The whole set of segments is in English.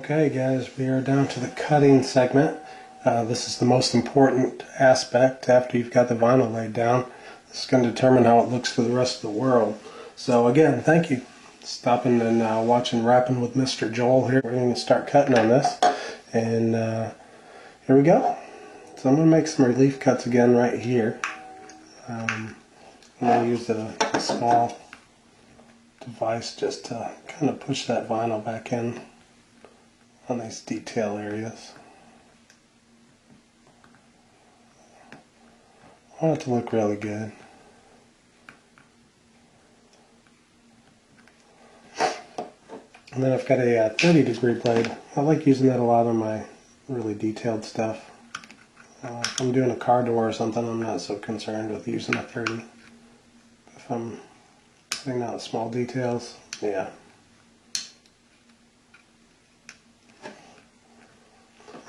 Okay guys, we are down to the cutting segment. This is the most important aspect after you've got the vinyl laid down. This is going to determine how it looks to the rest of the world. So again, thank you. Stopping and watching Rapping with Mr. Joel here. We're going to start cutting on this. And here we go. So I'm going to make some relief cuts again right here. I'm going to use a small device just to kind of push that vinyl back in on these detail areas. I want it to look really good. And then I've got a 30-degree blade. I like using that a lot on my really detailed stuff. If I'm doing a car door or something, I'm not so concerned with using a 30. If I'm cutting out small details, yeah.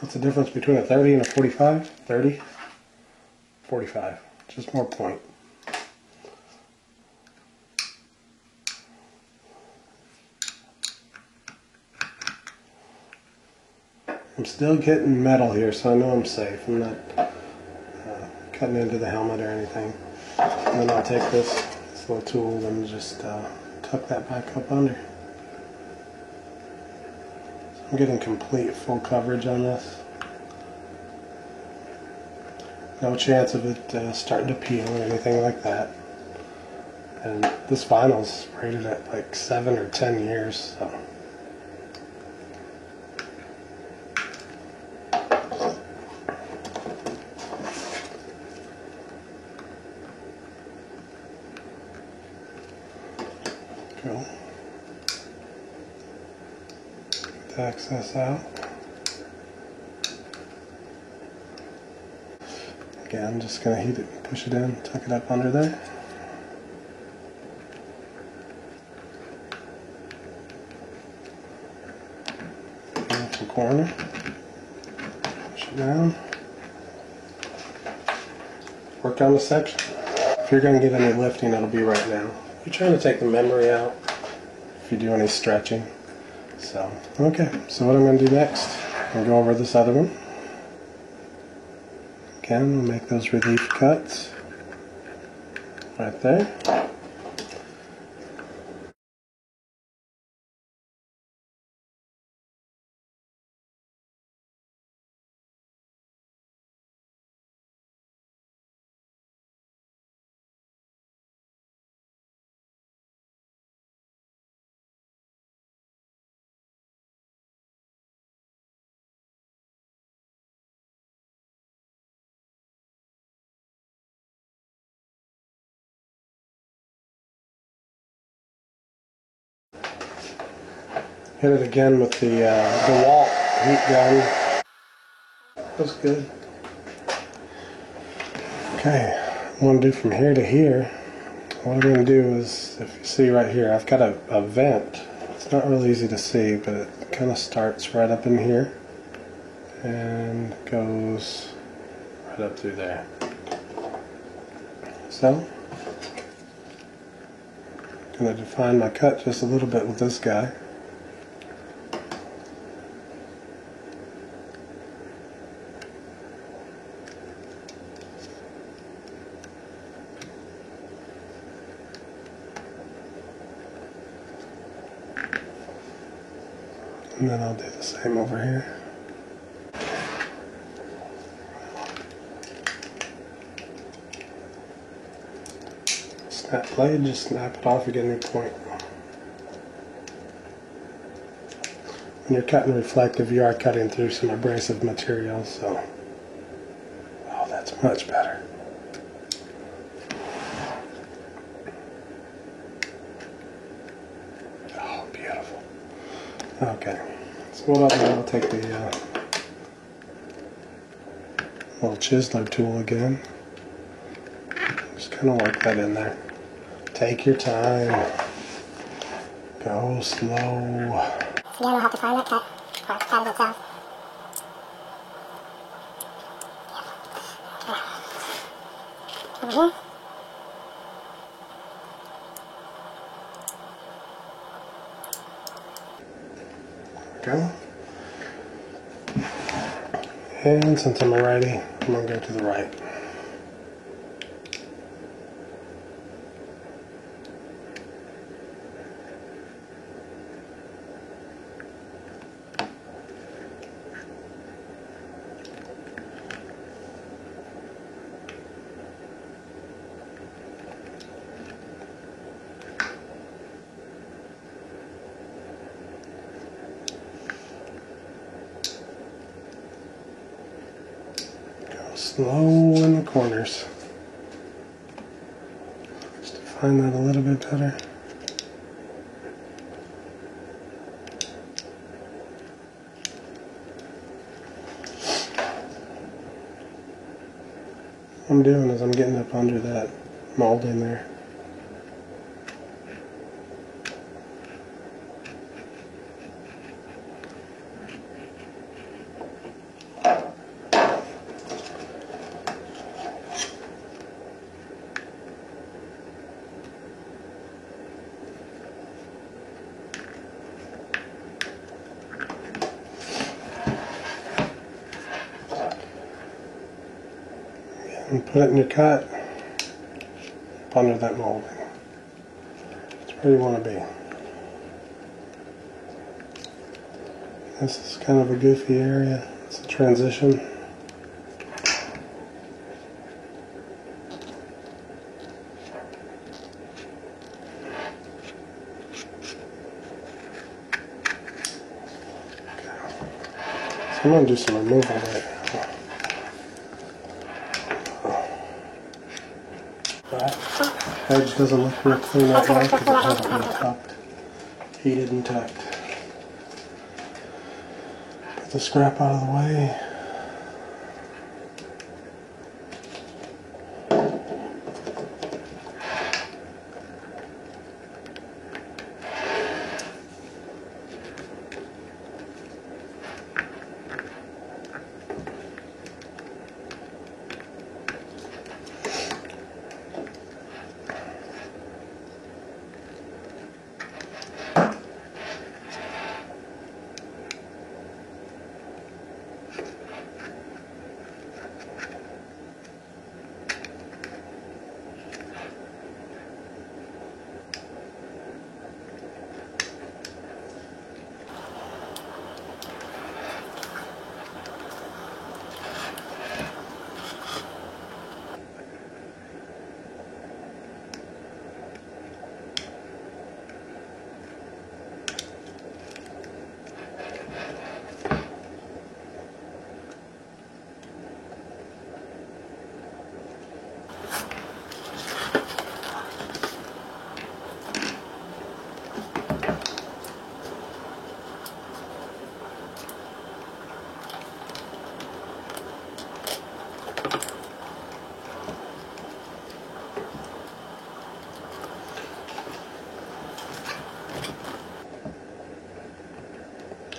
What's the difference between a 30 and a 45? 30? 45. Just more point. I'm still getting metal here, so I know I'm safe. I'm not cutting into the helmet or anything. And then I'll take this little tool and just tuck that back up under. So I'm getting complete full coverage on this. No chance of it starting to peel or anything like that. And this vinyl's rated at like 7 or 10 years, so. Cool. Get the excess out. Again, I'm just going to heat it, push it in, tuck it up under there. Get off the corner. Push it down. Work on the section. If you're going to get any lifting, it'll be right now. You're trying to take the memory out if you do any stretching. So, okay. So what I'm going to do next, I'm going to go over this other one. Again, we'll make those relief cuts right there. Hit it again with the DeWalt heat gun. That's good. Okay, what I'm going to do from here to here, what I'm going to do is, if you see right here, I've got a vent. It's not really easy to see, but it kind of starts right up in here and goes right up through there. So, I'm going to define my cut just a little bit with this guy. And then I'll do the same over here. Snap blade, just snap it off, you get a new point. When you're cutting reflective, you are cutting through some abrasive material, so. Oh, that's much better. Oh, beautiful. Okay, so what I'll do, I'll take the little chiseler tool again. Just kind of work that in there. Take your time. Go slow. So now I'll have to find that cut, or cut it itself. Over here. Go. And since I'm a righty, I'm going to go to the right. Slow in the corners, just to find that a little bit better. What I'm doing is I'm getting up under that molding there. And put it in your cut up under that molding. That's where you want to be. This is kind of a goofy area. It's a transition. So I'm going to do some removal right now. That edge doesn't look real clean right now because it hasn't been tucked, heated and tucked. Get the scrap out of the way.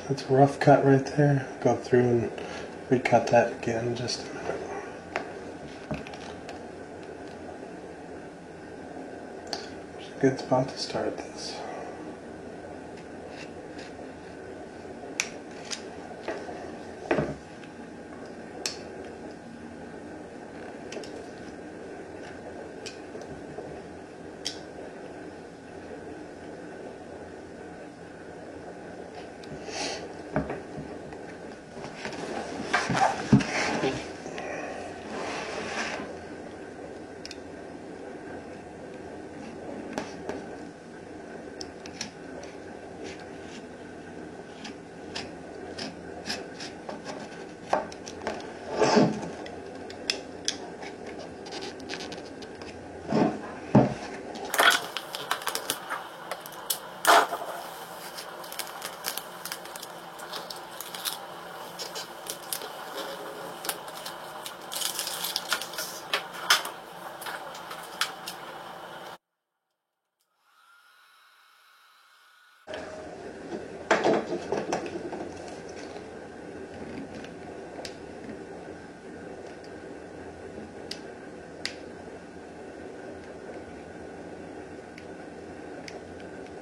That's a rough cut right there. Go through and recut that again in just a minute. It's a good spot to start this.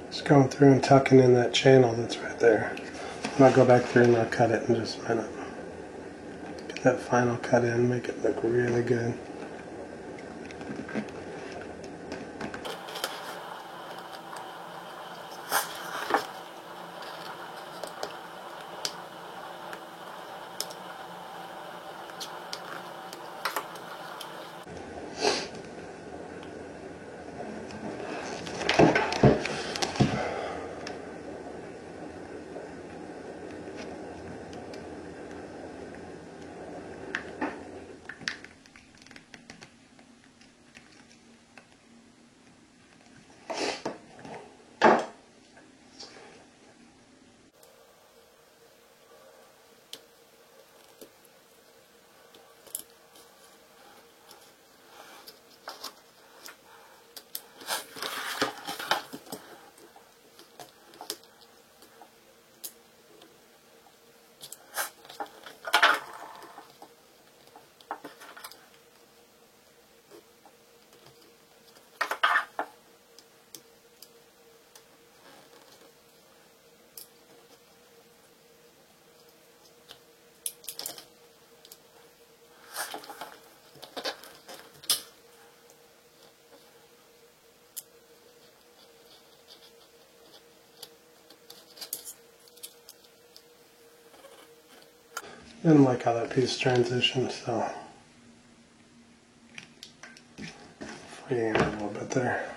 Just going through and tucking in that channel that's right there. And I'll go back through and I'll cut it in just a minute. that final cut in, make it look really good. I didn't like how that piece transitioned, so fighting it a little bit there.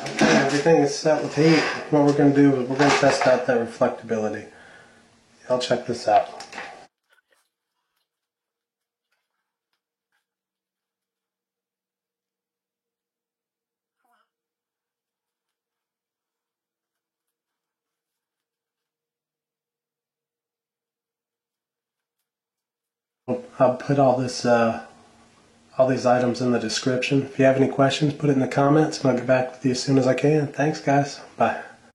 Okay, everything is set with heat. What we're going to do is we're going to test out that reflectability. I'll check this out. I'll put all these items in the description. If you have any questions, put it in the comments and I'll get back with you as soon as I can. Thanks, guys. Bye.